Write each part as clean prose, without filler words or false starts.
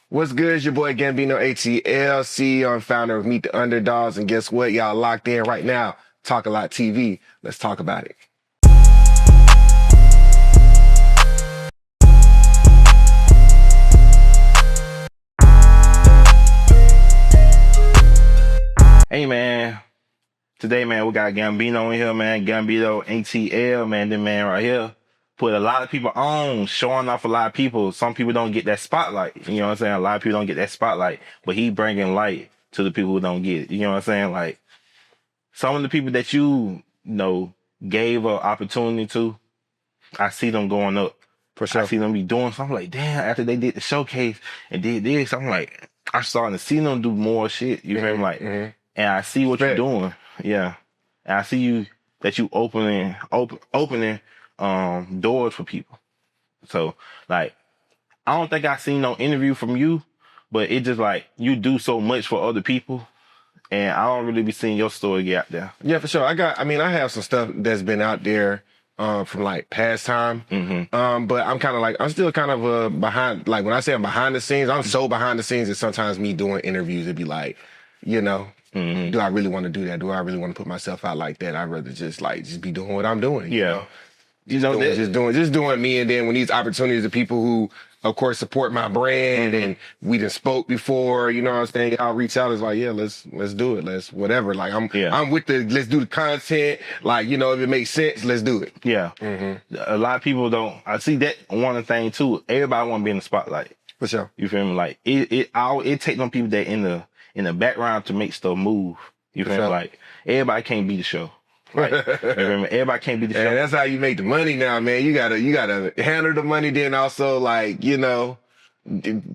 What's good? It's your boy Gambino Atl, CEO and founder of Meet the Underdogs. And guess what? Y'all locked in right now. Talkalot TV. Let's talk about it. Hey man, today man we got Gambino in here, man. Gambino Atl, man. This man right here put a lot of people on, showing off a lot of people. Some people don't get that spotlight. You know what I'm saying? A lot of people don't get that spotlight, but he bringing light to the people who don't get it. You know what I'm saying? Like some of the people that you know gave an opportunity to, I see them going up. For sure. I see them be doing something like, damn, after they did the showcase and did this, I'm like, I'm starting to see them do more shit. You feel me? Like, and I see what you're doing. Yeah. And I see you that you opening doors for people. So like, I don't think I seen no interview from you, but it just like you do so much for other people, and I don't really be seeing your story get out there. Yeah, for sure. I have some stuff that's been out there from like past time. But I'm still kind of behind. Like when I say I'm behind the scenes, I'm so behind the scenes that sometimes me doing interviews, it'd be like, you know, do I really want to do that? Do I really want to put myself out like that? I'd rather just be doing what I'm doing. Yeah. You know, just doing me. And then when these opportunities of people who, of course, support my brand and we done spoke before, you know what I'm saying? I'll reach out. It's like, yeah, let's do it. Let's whatever. Like I'm with let's do the content. Like, you know, if it makes sense, let's do it. Yeah. A lot of people don't. I see that one of the thing too. Everybody want to be in the spotlight. For sure. You feel me? Like it take them people that in the background to make stuff move. You feel me? Like everybody can't be the show. Like, everybody can't be the show. And that's how you make the money now, man. You gotta handle the money, then also like, you know,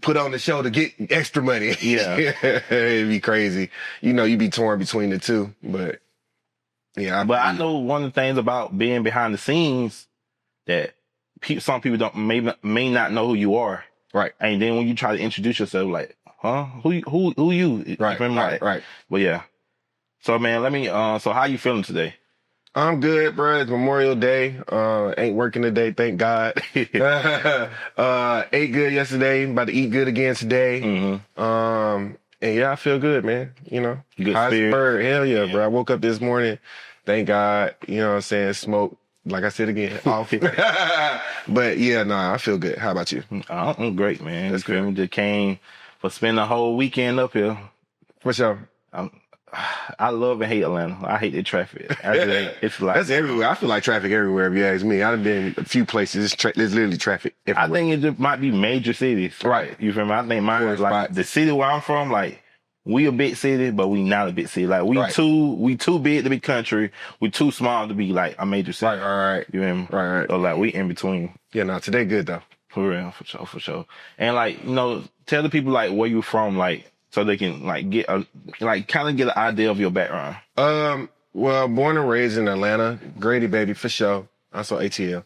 put on the show to get extra money. Yeah. It'd be crazy. You know, you be torn between the two, but yeah. I know one of the things about being behind the scenes that some people may not know who you are. Right. And then when you try to introduce yourself, like, huh? Who you? Right. But yeah. So man, so how you feeling today? I'm good, bro. It's Memorial Day. Ain't working today, thank God. Ate good yesterday. About to eat good again today. And yeah, I feel good, man. You know, good high spirit. Spur. Hell yeah, bro. I woke up this morning. Thank God. You know what I'm saying? Smoke. Like I said again, off. But yeah, nah, I feel good. How about you? I'm great, man. That's good. Just came for spending the whole weekend up here. For sure. I love and hate Atlanta. I hate the traffic. It's like that's everywhere. I feel like traffic everywhere. If you ask me, I've been a few places. There's literally traffic everywhere. I think it just might be major cities, right? You feel me? I think mine is like the city where I'm from. Like we a big city, but we not a big city. Like we too big to be country. We too small to be like a major city. Right. You feel me? Right. So like we in between. Yeah, no, today good though. For real, for sure. And like, you know, tell the people like where you from, like, so they can like get kind of get an idea of your background. Well, born and raised in Atlanta, Grady baby for sure. I saw ATL.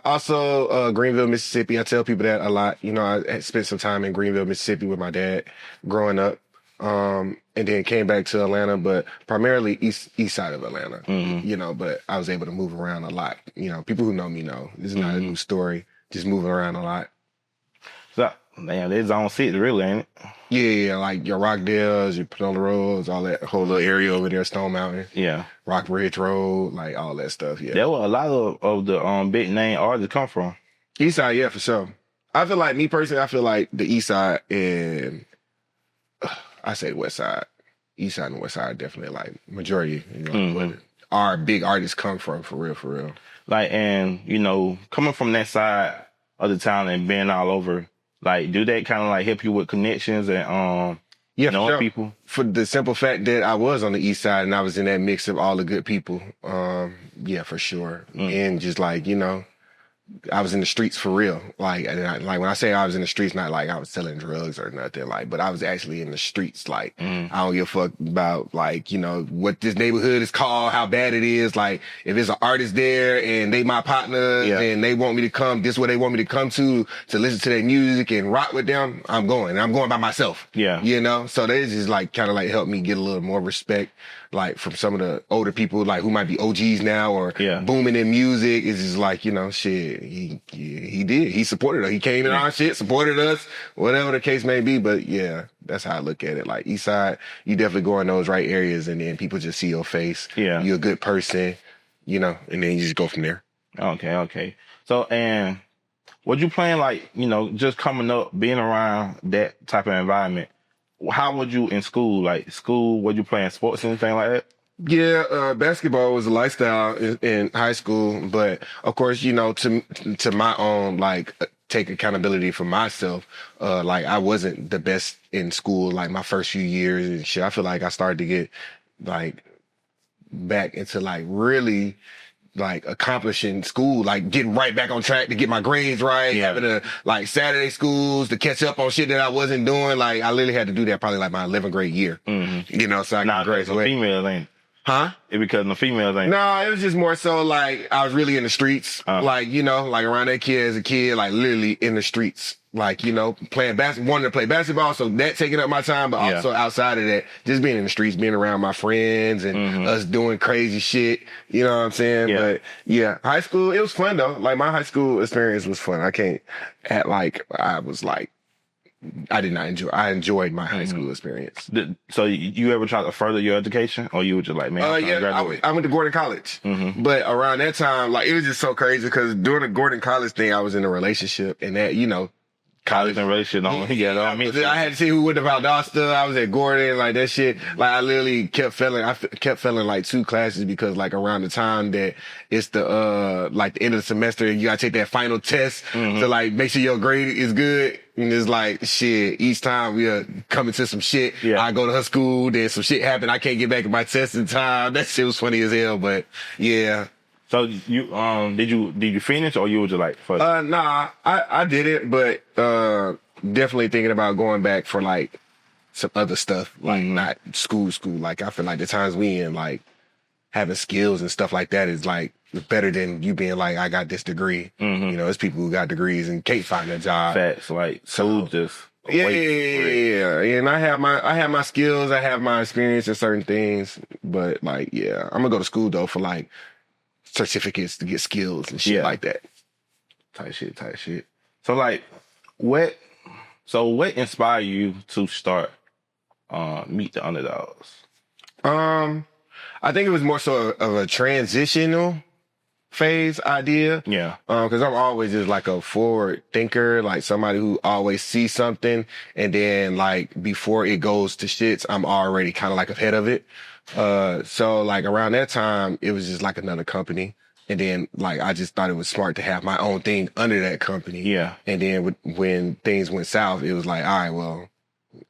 Also Greenville, Mississippi. I tell people that a lot. You know, I had spent some time in Greenville, Mississippi with my dad growing up. And then came back to Atlanta, but primarily east side of Atlanta. You know, but I was able to move around a lot. You know, people who know me know this is not a new story. Just moving around a lot. So, man, it's on city, really, ain't it? Yeah, like your Rockdales, your Panola Roads, all that whole little area over there, Stone Mountain. Yeah. Rock Ridge Road, like all that stuff, yeah. There were a lot of the big name artists come from. East side, yeah, for sure. I feel like, me personally, I feel like the east side and, I say west side. East side and west side definitely like majority, you know, our big artists come from, for real. Like, and, you know, coming from that side of the town and being all over, like, do that kind of like help you with connections and knowing people? For the simple fact that I was on the east side and I was in that mix of all the good people. Yeah, for sure. And just like, you know, I was in the streets for real. Like when I say I was in the streets, not like I was selling drugs or nothing, like, but I was actually in the streets. Like, I don't give a fuck about, like, you know, what this neighborhood is called, how bad it is. Like, if there's an artist there and they my partner and they want me to come, this is where they want me to come to listen to their music and rock with them, I'm going. And I'm going by myself. Yeah. You know? So they just like kind of like helped me get a little more respect. like from some of the older people, like who might be OGs now or booming in music. It's just like, you know, shit, he did. He supported us. He came in our shit, supported us, whatever the case may be. But yeah, that's how I look at it. Like East Side, you definitely go in those right areas and then people just see your face. Yeah. You're a good person, you know, and then you just go from there. Okay. So, and what you playing, like, you know, just coming up, being around that type of environment, how would you in school, like school, were you playing sports or anything like that? Yeah, basketball was a lifestyle in high school, but of course, you know, to my own, like, take accountability for myself, like I wasn't the best in school, like my first few years and shit. I feel like I started to get like back into like really like accomplishing school, like getting right back on track to get my grades right, having to like Saturday schools to catch up on shit that I wasn't doing. Like I literally had to do that probably like my 11th grade year, you know, so I could graduate. Females ain't. Huh? It because the females ain't. No, it was just more so like I was really in the streets, like, you know, like around that kid as a kid, like literally in the streets, like, you know, playing basketball, wanting to play basketball. So that taking up my time, but also outside of that, just being in the streets, being around my friends and us doing crazy shit. You know what I'm saying? Yeah. But yeah, high school, it was fun though. Like my high school experience was fun. I can't act like I was like, I did not enjoy. I enjoyed my high school experience. So you ever tried to further your education, or you were just like, man, I went to Gordon College, but around that time, like it was just so crazy because during the Gordon College thing, I was in a relationship, and that, you know, college and relationship. I had to see who went to Valdosta. I was at Gordon, like that shit. Like I literally kept failing like 2 classes because like around the time that it's the like the end of the semester, you gotta take that final test to like make sure your grade is good. And it's like, shit, each time we are coming to some shit, I go to her school, then some shit happened, I can't get back in my test in time. That shit was funny as hell, but yeah. So you did you finish, or you were just like fuck? Nah, I did it, but definitely thinking about going back for like some other stuff, like not school. Like I feel like the times we in, like having skills and stuff like that is like better than you being like, I got this degree. You know, there's people who got degrees and can't find a job. Facts, like so just yeah. And I have my skills, I have my experience in certain things, but like I'm gonna go to school though for like certificates to get skills and shit like that. Tight shit. So like, what inspired you to start Meet the Underdogs? I think it was more so of a transitional phase idea. Yeah. Because I'm always just like a forward thinker, like somebody who always sees something, and then like before it goes to shits, I'm already kind of like ahead of it. So like around that time, it was just like another company. And then like, I just thought it was smart to have my own thing under that company. Yeah. And then when things went south, it was like, all right, well,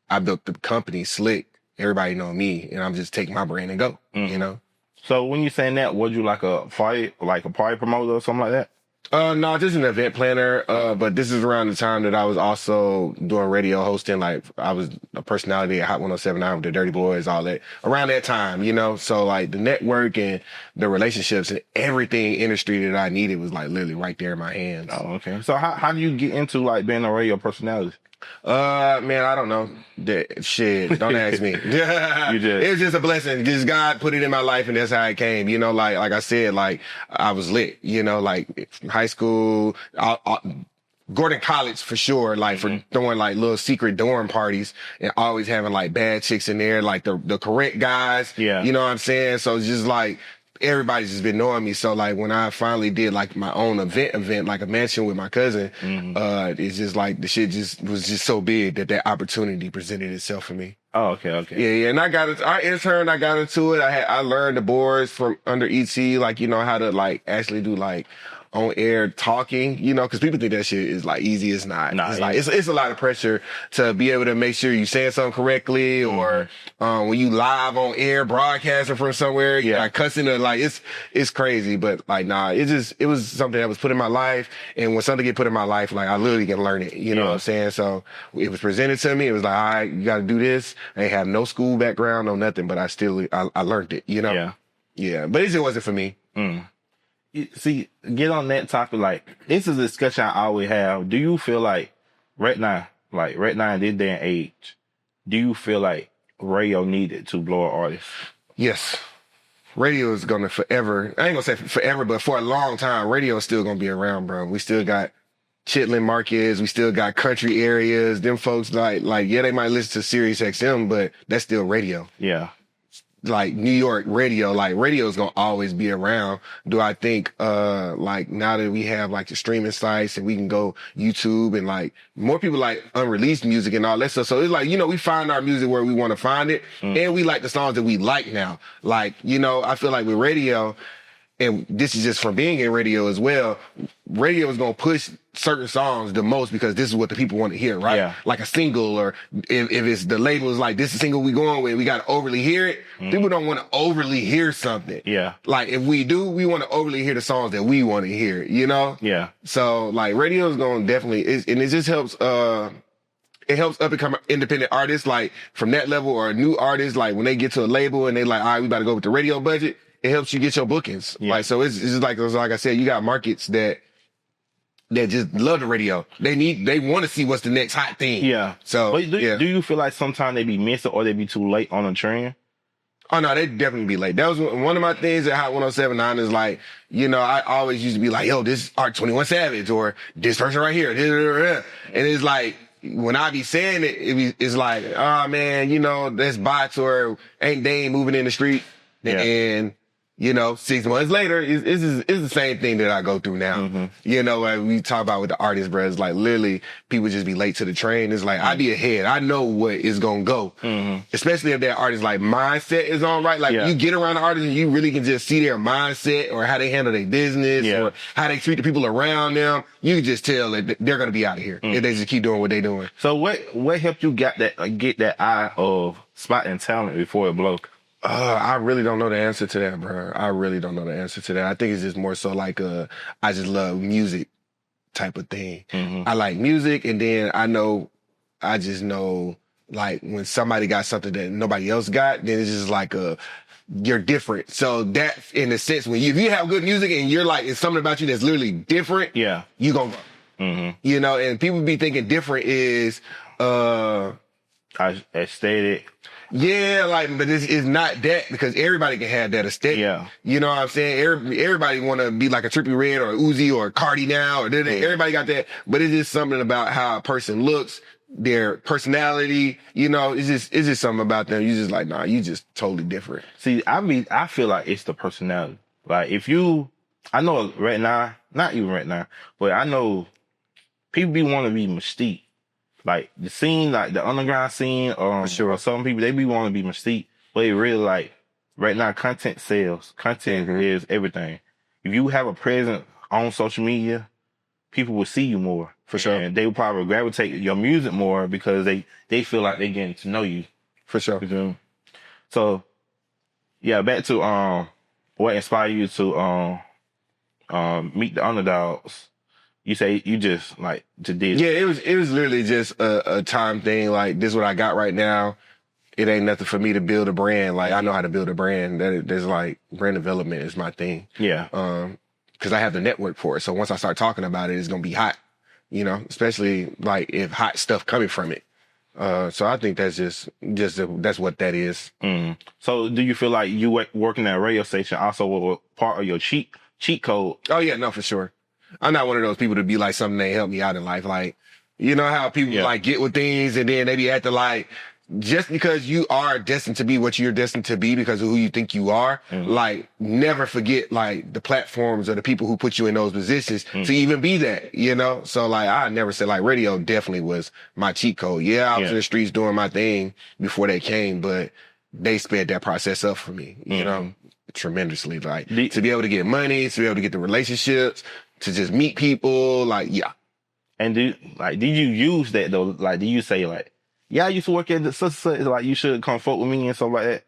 I built the company slick. Everybody know me, and I'm just taking my brand and go, you know? So when you saying that, was you like a party promoter or something like that? No, just an event planner. But this is around the time that I was also doing radio hosting. Like I was a personality at Hot 107.9 with the Dirty Boys, all that around that time, you know? So like the network and the relationships and everything industry that I needed was like literally right there in my hands. Oh, okay. So how do you get into like being a radio personality? Man, I don't know. Shit, don't ask me. It was just a blessing. Just God put it in my life, and that's how it came. You know, like I said, like I was lit. You know, like high school, Gordon College for sure. Like for throwing like little secret dorm parties and always having like bad chicks in there, like the correct guys. Yeah, you know what I'm saying. So it's just like, everybody's just been knowing me. So like when I finally did like my own event, like a mansion with my cousin, it's just like the shit was just so big that opportunity presented itself for me. Oh, okay. Yeah. And I got into it. I learned the boards from under ET, like, you know, how to like actually do like on air talking, you know, because people think that shit is like easy. It's not. It's like it's a lot of pressure to be able to make sure you saying something correctly, or when you live on air broadcasting from somewhere, like cussing or like it's crazy. But like it was something that was put in my life, and when something get put in my life, like I literally can learn it. You know what I'm saying? So it was presented to me. It was like, all right, you got to do this. I ain't have no school background, no nothing, but I learned it. You know? Yeah. But it just wasn't for me. See, get on that topic. Like, this is a discussion I always have. Do you feel like right now in this day and age, do you feel like radio needed to blow an artist? Yes. Radio is gonna forever. I ain't gonna say forever, but for a long time, radio is still gonna be around, bro. We still got chitlin markets. We still got country areas. Them folks like yeah, they might listen to Sirius XM, but that's still radio. Yeah. Like New York radio, like radio is gonna always be around. Do I think like now that we have like the streaming sites and we can go YouTube and like more people like unreleased music and all that stuff. So it's like, you know, we find our music where we want to find it and we like the songs that we like now. Like, you know, I feel like with radio, and this is just from being in radio as well, radio is going to push certain songs the most because this is what the people want to hear, right? Yeah. Like a single, or if it's the label is like, this is the single we going with, we got to overly hear it. People don't want to overly hear something. Yeah. Like if we do, we want to overly hear the songs that we want to hear, you know? Yeah. So like radio is going to definitely, and it just helps, it helps up and come independent artists, like from that level, or a new artist, like when they get to a label and they like, all right, we about to go with the radio budget. It helps you get your bookings. Yeah. Like, so it's just like I said, you got markets that just love the radio. They want to see what's the next hot thing. Yeah. So, but do you feel like sometimes they be missing or they be too late on a trend? Oh no, they definitely be late. That was one of my things at Hot 107.9 is like, you know, I always used to be like, yo, this Art 21 Savage, or this person right here. And it's like, when I be saying it, it's like, oh man, you know, that's bots, or they ain't moving in the street. Yeah. And, you know, 6 months later, it's the same thing that I go through now. You know, like we talk about with the artists, bro, it's like literally people just be late to the train. It's like, I be ahead. I know what is going to go. Especially if that artist like mindset is on right. Like you get around the artist and you really can just see their mindset or how they handle their business or how they treat the people around them. You can just tell that they're going to be out of here if they just keep doing what they're doing. So what helped you get that eye of spotting talent before it blow? I really don't know the answer to that, bro. I really don't know the answer to that. I think it's just more so like I just love music type of thing. I like music, and then I just know like when somebody got something that nobody else got, then it's just like you're different. So that in a sense, if you have good music and you're like, it's something about you that's literally different, you gonna go. You know, and people be thinking different is aesthetic. Yeah, like, but it's not that, because everybody can have that aesthetic. Yeah. You know what I'm saying? Everybody want to be like a Trippie Redd or Uzi or Cardi now, or everybody got that. But it's just something about how a person looks, their personality. You know, it's just something about them. You just like, nah, you just totally different. See, I feel like it's the personality. Like I know right now, not even right now, but I know people want to be mystique. Like the scene, like the underground scene, or some people, they be want to be mystique, but it really like right now, content sells. Content is everything. If you have a presence on social media, people will see you more. For sure. And they will probably gravitate your music more because they feel like they're getting to know you. For sure. So yeah, back to what inspired you to meet the underdogs. You say you just like to did. Yeah, it was literally just a time thing. Like, this is what I got right now. It ain't nothing for me to build a brand. Like, I know how to build a brand. There's like brand development is my thing. Yeah. Cause I have the network for it. So once I start talking about it, it's gonna be hot. You know, especially like if hot stuff coming from it. So I think that's that's what that is. So do you feel like you working at a radio station also was part of your cheat code? Oh yeah, no, for sure. I'm not one of those people to be like something that help me out in life. Like, you know how people like get with things and then they be acting like, just because you are destined to be what you're destined to be because of who you think you are, like, never forget like the platforms or the people who put you in those positions to even be that, you know? So like, I never said like radio definitely was my cheat code. Yeah, I was in the streets doing my thing before they came, but they sped that process up for me, you know, tremendously. Like, to be able to get money, to be able to get the relationships, to just meet people, like, yeah. And did you use that though? Like, do you say like, yeah, I used to work at the such like you should come fuck with me and stuff like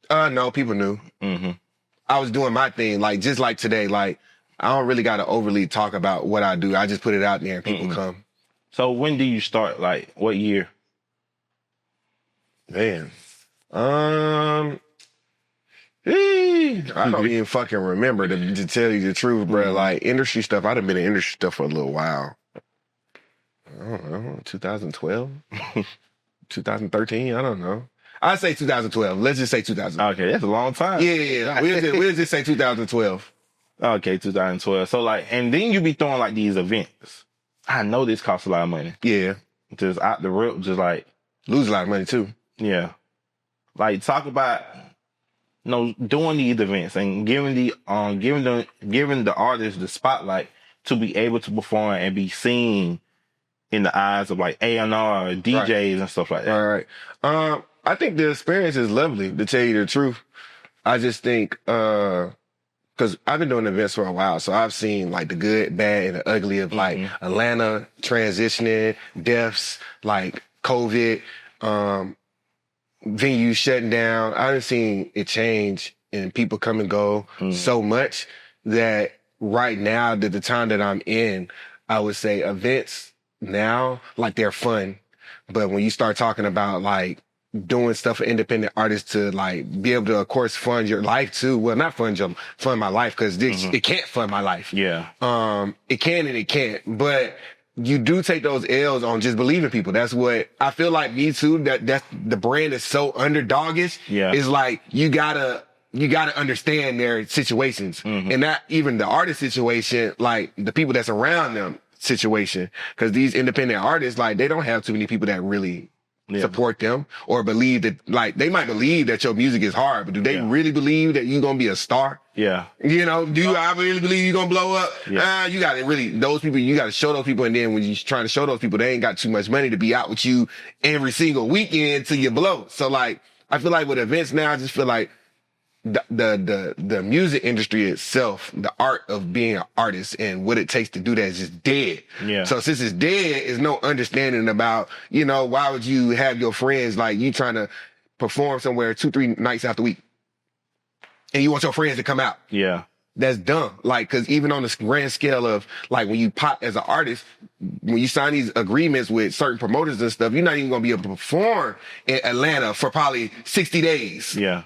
that? No, people knew. I was doing my thing, like, just like today, like, I don't really got to overly talk about what I do. I just put it out there and people come. So when do you start? Like, what year? Man, I don't even fucking remember to tell you the truth, bro. Like, industry stuff, I'd have been in industry stuff for a little while. I don't know, 2012, 2013, I don't know. I say 2012. Let's just say 2012. Okay, that's a long time. Yeah. We'll just say 2012. Okay, 2012. So like, and then you be throwing like these events. I know this costs a lot of money. Yeah. Just out the rip, just like Lose a lot of money too. yeah. Like talk about doing these events and giving the artists the spotlight to be able to perform and be seen in the eyes of like A&R, DJs and stuff like that. All right. I think the experience is lovely, to tell you the truth. I just think, because I've been doing events for a while, so I've seen like the good, bad, and the ugly of like Atlanta transitioning, deaths, like COVID, venues shutting down. I've seen it change and people come and go so much that right now, at the time that I'm in, I would say events now, like they're fun. But when you start talking about like doing stuff for independent artists to like be able to, of course, fund your life too. Well, not fund my life, because it can't fund my life. Yeah. It can and it can't. But you do take those L's on just believing people. That's what I feel like. Me too. That's the brand is so underdogish. Yeah. It's like you gotta understand their situations, and not even the artist situation, like the people that's around them situation. Because these independent artists, like they don't have too many people that really support them or believe that, like they might believe that your music is hard, but do they really believe that you're gonna be a star? Yeah. You know, I really believe you're gonna blow up? Yeah. You gotta really, those people, you gotta show those people, and then when you're trying to show those people, they ain't got too much money to be out with you every single weekend till you blow. So like, I feel like with events now, I just feel like the music industry itself, the art of being an artist and what it takes to do that is just dead. Yeah. So since it's dead, there's no understanding about, why would you have your friends, like you trying to perform somewhere 2-3 nights out the week and you want your friends to come out? Yeah. That's dumb. Like, cause even on the grand scale of like when you pop as an artist, when you sign these agreements with certain promoters and stuff, you're not even gonna be able to perform in Atlanta for probably 60 days. Yeah.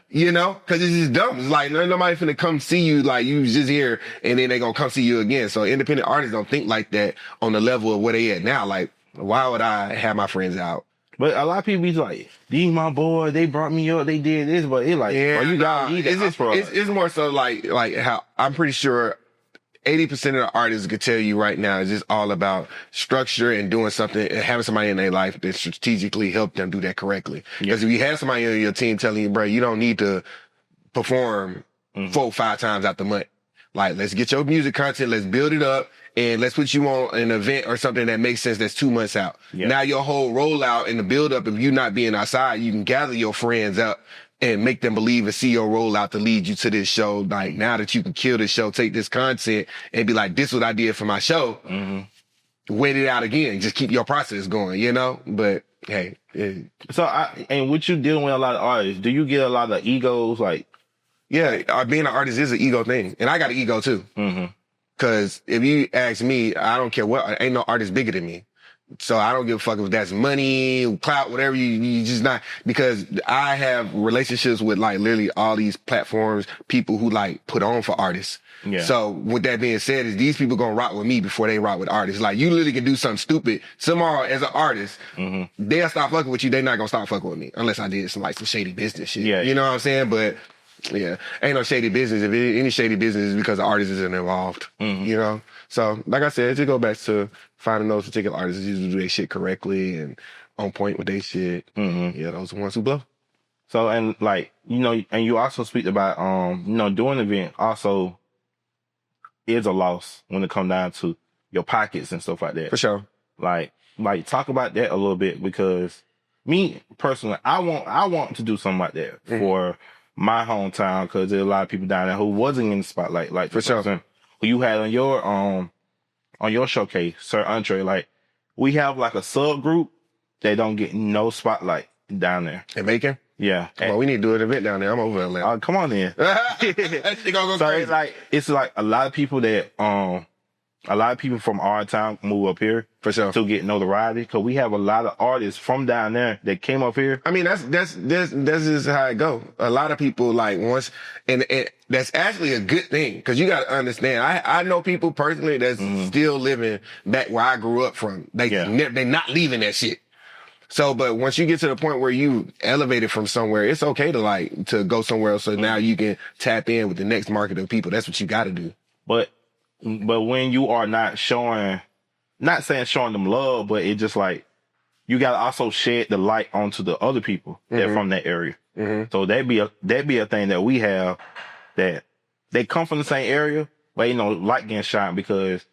Cause it's just dumb. It's like nobody finna come see you, like you was just here and then they gonna come see you again. So independent artists don't think like that on the level of where they at now. Like, why would I have my friends out? But a lot of people be like, these my boy, they brought me up, they did this, but it's like, you gotta need that. It's more so like how I'm pretty sure 80% of the artists could tell you right now is just all about structure and doing something and having somebody in their life that strategically help them do that correctly. Because if you have somebody on your team telling you, bro, you don't need to perform 4-5 times out the month. Like, let's get your music content, let's build it up, and let's put you on an event or something that makes sense that's 2 months out. Yeah. Now your whole rollout and the build up, if you not being outside, you can gather your friends up and make them believe and see your rollout to lead you to this show. Like, now that you can kill this show, take this content and be like, this is what I did for my show. Wait it out again. Just keep your process going, But hey. So, and what you dealing with a lot of artists, do you get a lot of egos? Like, yeah, being an artist is an ego thing. And I got an ego too. Cause if you ask me, I don't care what, ain't no artist bigger than me. So I don't give a fuck if that's money, clout, whatever, you just not, because I have relationships with like literally all these platforms, people who like put on for artists. Yeah. So with that being said, is these people gonna rock with me before they rock with artists. Like, you literally can do something stupid tomorrow as an artist, they'll stop fucking with you, they not gonna stop fucking with me unless I did some shady business shit. Yeah. You know what I'm saying? But yeah, ain't no shady business. If any shady business is because the artist isn't involved, So, like I said, it just go back to finding those particular artists who do their shit correctly and on point with their shit. Yeah, those are the ones who blow. So, and like, and you also speak about, doing an event also is a loss when it comes down to your pockets and stuff like that. For sure. Like talk about that a little bit, because me personally, I want to do something like that for my hometown, because there's a lot of people down there who wasn't in the spotlight. Like, for sure, who you had on your showcase, Sir Andre. Like, we have like a subgroup that don't get no spotlight down there. In Macon? Yeah. Well, we need to do an event down there. I'm over Atlanta. Come on in. That shit gonna go crazy. It's like a lot of people that a lot of people from our town move up here for sure to get notoriety, because we have a lot of artists from down there that came up here. I mean, that's just how it go. A lot of people like once, and that's actually a good thing, because you got to understand. I know people personally that's still living back where I grew up from. They not leaving that shit. So, but once you get to the point where you elevated from somewhere, it's okay to go somewhere else. So now you can tap in with the next market of people. That's what you got to do. But when you are not showing, not saying showing them love, but it's just like, you got to also shed the light onto the other people that from that area. So that'd be a thing that we have, that they come from the same area, but light getting shine because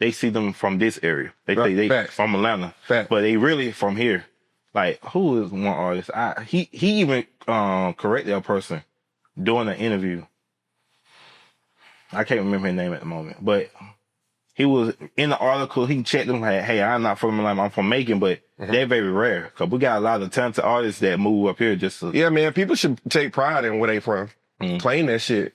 they see them from this area. They say they from Atlanta, but they really from here. Like, who is one artist? He even corrected a person during an interview. I can't remember his name at the moment, but he was in the article. He checked them like, hey, I'm not from Atlanta, I'm from Macon, but they're very rare because we got a lot of talented artists that move up here just to. Yeah, man, people should take pride in where they from. Claim that shit.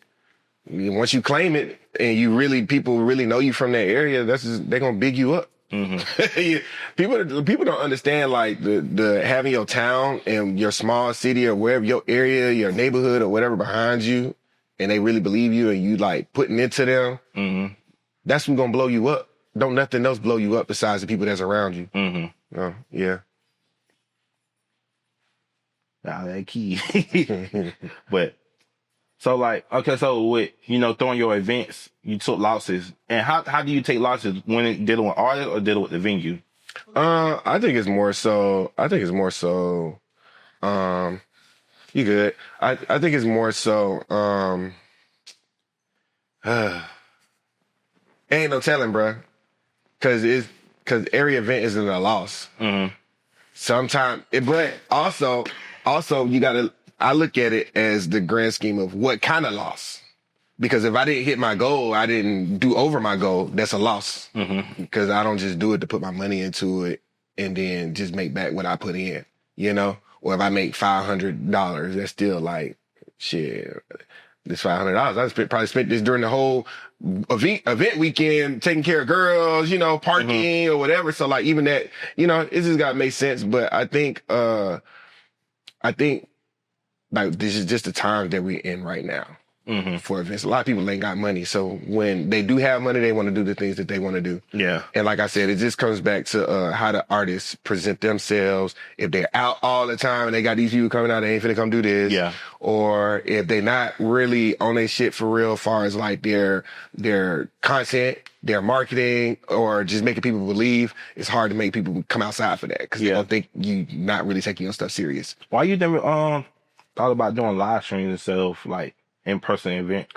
Once you claim it and people really know you from that area, they're gonna big you up. People don't understand like the having your town and your small city or wherever your area, your neighborhood or whatever behind you, and they really believe you and you like putting into them. That's what's gonna blow you up. Don't nothing else blow you up besides the people that's around you. Oh, yeah. Nah, that key. But so like, okay, so with throwing your events, you took losses, and how do you take losses when dealing with artists or dealing with the venue? I think it's more so. You good? I think it's more so. Ain't no telling, bro. Cause every event isn't a loss. Sometimes, but also you gotta. I look at it as the grand scheme of what kind of loss. Because if I didn't hit my goal, I didn't do over my goal, that's a loss. Because I don't just do it to put my money into it and then just make back what I put in, Or if I make $500, that's still like, shit, this $500, probably spent this during the whole event weekend, taking care of girls, parking or whatever. So like even that, it just gotta make sense. But I think like this is just the time that we're in right now for events. A lot of people ain't got money. So when they do have money, they want to do the things that they want to do. Yeah. And like I said, it just comes back to how the artists present themselves. If they're out all the time and they got these people coming out, they ain't finna come do this. Yeah. Or if they not really on their shit for real, as far as like their content, their marketing, or just making people believe, it's hard to make people come outside for that because they don't think you not really taking your stuff serious. Why you never thought about doing live streams instead of like in-person events?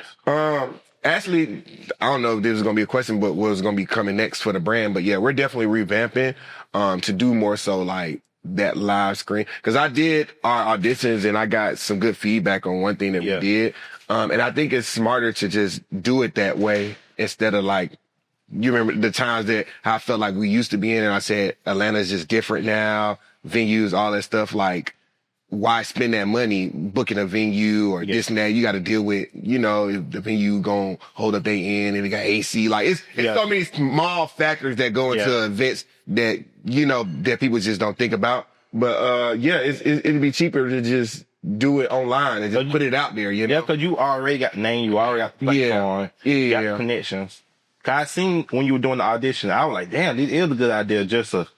Actually, I don't know if this is going to be a question, but what's going to be coming next for the brand. But yeah, we're definitely revamping to do more so like that live screen. Because I did our auditions and I got some good feedback on one thing that we did. And I think it's smarter to just do it that way instead of like, you remember the times that I felt like we used to be in and I said, Atlanta's just different now, venues, all that stuff. Like, why spend that money booking a venue or this and that? You got to deal with, if the venue gonna hold up their end and they got AC. Like it's so many small factors that go into events that, that people just don't think about. But, it'd be cheaper to just do it online and just put it out there, Yeah, because you already got the name, you already got the platform, you got the connections. Cause I seen when you were doing the audition, I was like, damn, this is a good idea just to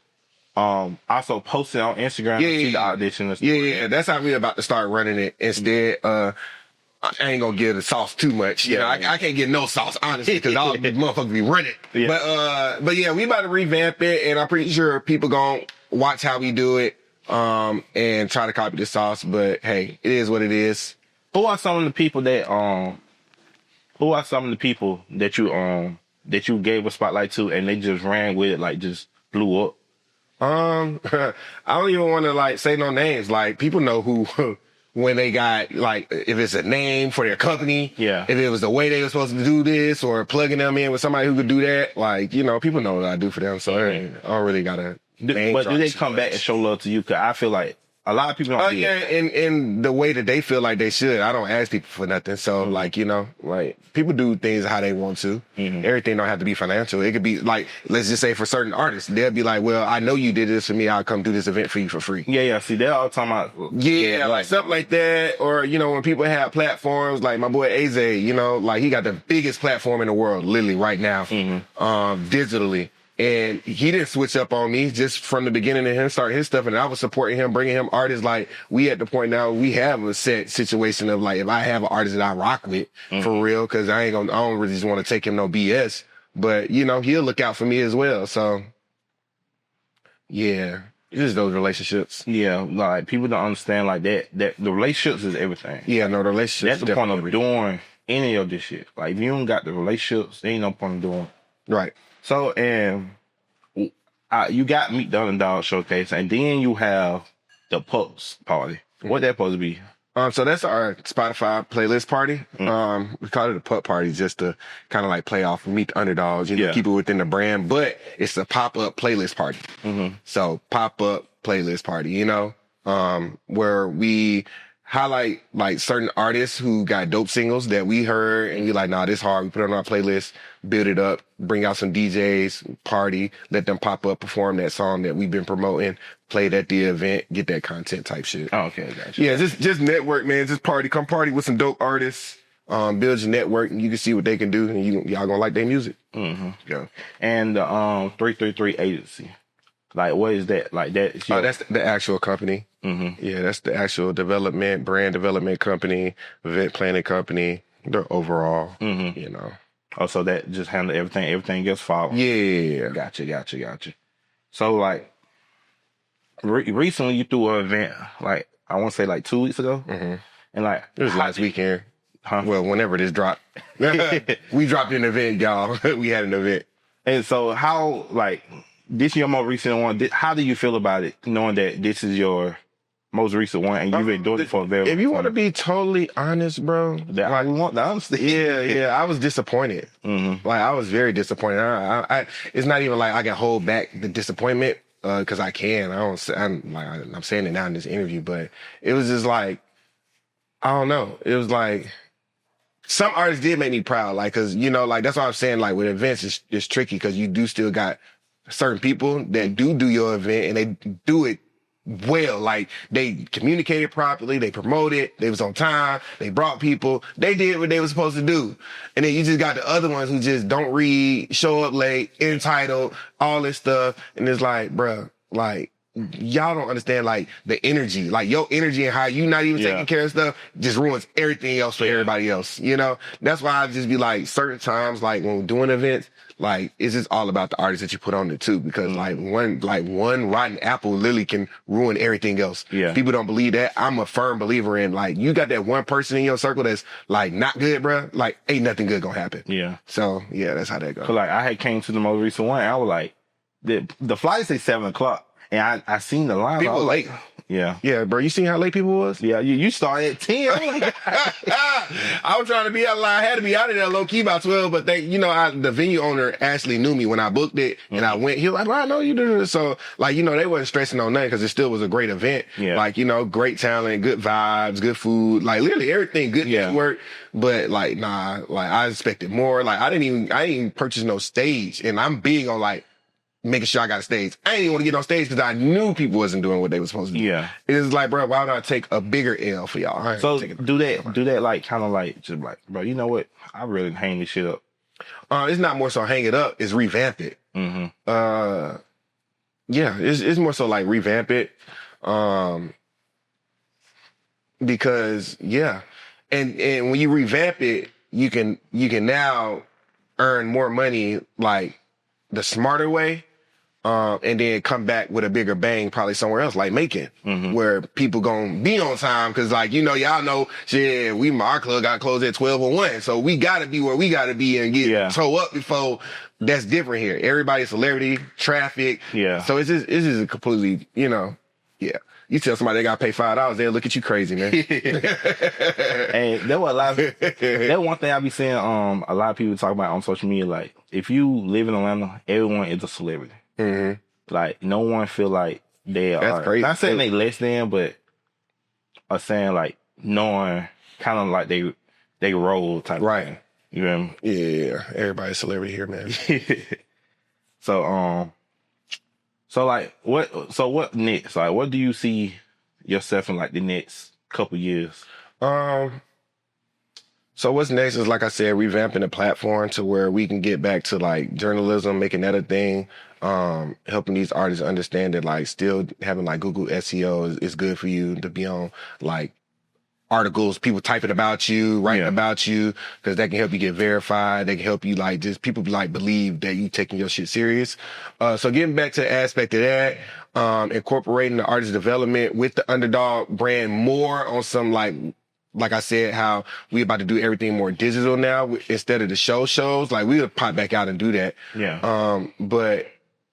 also post it on Instagram and see the audition and stuff. Yeah, that's how we're about to start running it. Instead, I ain't gonna give the sauce too much. I can't get no sauce, honestly, because all the motherfuckers be running. But yeah, we about to revamp it, and I'm pretty sure people gonna watch how we do it, and try to copy the sauce. But hey, it is what it is. Who are some of the people that you gave a spotlight to, and they just ran with it, like just blew up? I don't even want to like say no names. Like people know who when they got like if it's a name for their company. Yeah. If it was the way they were supposed to do this or plugging them in with somebody who could do that. Like people know what I do for them. So I don't really gotta. But do they come back and show love to you? Cause I feel like a lot of people don't. In the way that they feel like they should. I don't ask people for nothing. So like people do things how they want to. Everything don't have to be financial. It could be like, let's just say for certain artists, they'll be like, well, I know you did this for me. I'll come do this event for you for free. Yeah. See, they're all talking about. Yeah, like something like that. Or when people have platforms like my boy AZ, like he got the biggest platform in the world, literally right now, digitally. And he didn't switch up on me just from the beginning of him starting his stuff. And I was supporting him, bringing him artists. Like, we at the point now, we have a set situation of like, if I have an artist that I rock with for real, cause I don't really just want to take him no BS, but you know, he'll look out for me as well. So yeah, it's just those relationships. Yeah, like people don't understand like that the relationships is everything. Yeah, no, the relationships. That's the point of doing any of this shit. Like if you don't got the relationships, there ain't no point in doing. Right. So and you got Meet the Underdog Showcase, and then you have the Post Party. What that supposed to be? So that's our Spotify playlist party. We call it a putt party just to kind of like play off Meet the Underdogs, you know, keep it within the brand, but it's a pop-up playlist party. So pop-up playlist party, you know, where we highlight like certain artists who got dope singles that we heard and you're like, nah, this hard. We put it on our playlist, build it up, bring out some DJs, party, let them pop up, perform that song that we've been promoting, play it at the event, get that content type shit. Oh, okay, gotcha. Yeah, just network, man. Just party. Come party with some dope artists. Build your network and you can see what they can do and y'all gonna like their music. Yeah. And the 333 agency. Like, what is that? Like, that? That's the actual company. Yeah, that's the actual brand development company, event planning company, the overall, you know. Oh, so that just handle everything. Everything gets followed. Yeah. Gotcha. So, like, recently you threw an event, like, I want to say like 2 weeks ago. And like, it was last weekend. Huh? Well, whenever this dropped. We dropped an event, y'all. We had an event. And so how, like, this is your most recent one. How do you feel about it, knowing that this is your most recent one and you've been doing it for a very long time? If you want to be totally honest, bro. I want to understand. Yeah. I was disappointed. Like, I was very disappointed. I it's not even like I can hold back the disappointment because I can. I'm saying it now in this interview, but it was just like, I don't know. It was like, some artists did make me proud. Like, cause you know, like, that's why I'm saying, like, with events, it's tricky because you do still got certain people that do your event and they do it well. Like, they communicated properly, they promoted, they was on time, they brought people, they did what they were supposed to do. And then you just got the other ones who just don't read, show up late, entitled, all this stuff. And it's like, bruh, like, y'all don't understand, like, the energy, like your energy and how you not even taking care of stuff just ruins everything else for everybody else, you know? That's why I just be like, certain times, like, when we're doing events, like, it's just all about the artists that you put on it too, because one rotten apple literally can ruin everything else. People don't believe that. I'm a firm believer in, like, you got that one person in your circle that's like not good, bro. Like, ain't nothing good gonna happen. So yeah, that's how that goes. So like, I had came to the most recent one. I was like, the flight say 7:00, and I seen the line. People late. Yeah, bro. You seen how late people was? Yeah, you started at 10. I was trying to be out of line. I had to be out of there low key by 12, but they, you know, the venue owner actually knew me when I booked it, and I went. He was like, "Well, I know you do this." So, like, you know, they wasn't stressing on nothing because it still was a great event. Like, you know, great talent, good vibes, good food, like literally everything, good network. But like, nah, like I expected more. Like, I didn't even purchase no stage, and I'm big on like making sure I got a stage. I didn't even want to get on stage because I knew people wasn't doing what they were supposed to do. It's like, bro, why don't I take a bigger L for y'all? So do that like kind of like just like, bro, you know what? I really hang this shit up. It's not more so hang it up, it's revamp it. Yeah, it's more so like revamp it. Because and when you revamp it, you can now earn more money like the smarter way. And then come back with a bigger bang, probably somewhere else, like Macon, where people gonna be on time. Cause like, you know, y'all know, shit, our club got closed at 12:01. So we gotta be where we gotta be and get toe up before. That's different here. Everybody's celebrity, traffic. So it's just a completely, you know, You tell somebody they gotta pay $5, they'll look at you crazy, man. And there were that one thing I be seeing, a lot of people talk about on social media, like, if you live in Atlanta, everyone is a celebrity. Like, no one feel like they are. Crazy. Not saying they less than, but are saying like knowing kind of like they role type of thing. You know what I mean? Yeah, everybody's a celebrity here, man. So like what next? Like, what do you see yourself in like the next couple years? So what's next is, like I said, revamping the platform to where we can get back to like journalism, making that a thing, helping these artists understand that like still having like Google SEO is good for you to be on like articles, people typing about you, writing about you, because that can help you get verified. They can help you like just people like believe that you taking your shit serious. So getting back to the aspect of that, incorporating the artist development with the Underdog brand more on some like I said, how we about to do everything more digital now instead of the shows. Like we'll pop back out and do that. Yeah. But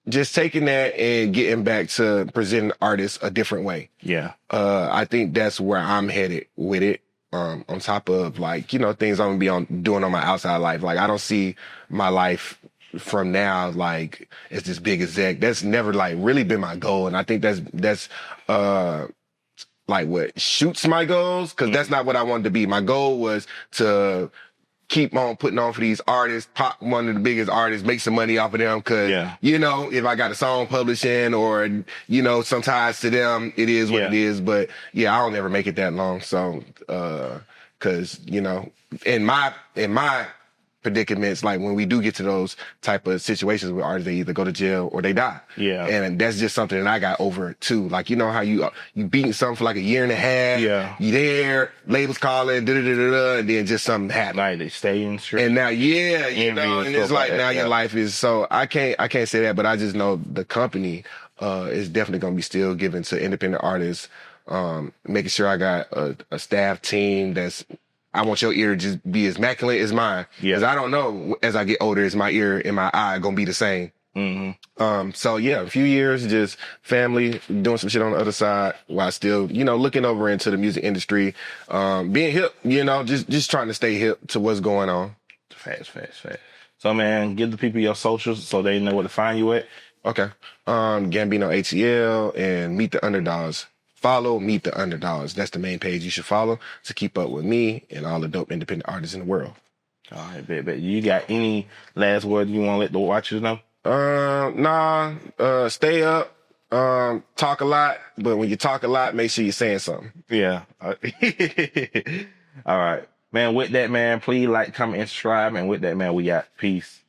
just taking that and getting back to presenting artists a different way. Yeah. I think that's where I'm headed with it. On top of like, you know, things I'm gonna be doing on my outside life. Like I don't see my life from now like as this big exec. That's never like really been my goal. And I think that's like what shoots my goals, because that's not what I wanted to be. My goal was to keep on putting on for these artists, pop one of the biggest artists, make some money off of them. Cause, you know, if I got a song publishing or, you know, some ties to them, it is what it is. But yeah, I don't ever make it that long. So, cause, you know, in my predicaments, like when we do get to those type of situations where artists, they either go to jail or they die. Yeah. And that's just something that I got over too. Like, you know how you beating something for like a year and a half. Yeah. You there, labels calling, and then just something happened. Like they stay in straight. And now, you know, and it's like now your life is, so I can't say that, but I just know the company is definitely going to be still giving to independent artists, making sure I got a staff team I want your ear to just be as immaculate as mine. Because I don't know, as I get older, is my ear and my eye going to be the same. Mm-hmm. So yeah, a few years, just family, doing some shit on the other side while still, you know, looking over into the music industry, being hip, you know, just trying to stay hip to what's going on. Facts. So man, give the people your socials so they know where to find you at. Okay. Gambino Atl and Meet the Underdogs. Follow Meet the Underdogs. That's the main page you should follow to keep up with me and all the dope independent artists in the world. All right, bet. You got any last words you want to let the watchers know? Stay up, talk a lot, but when you talk a lot, make sure you're saying something. Yeah. All right. Man, with that, man, please like, comment, and subscribe. And with that, man, we got peace.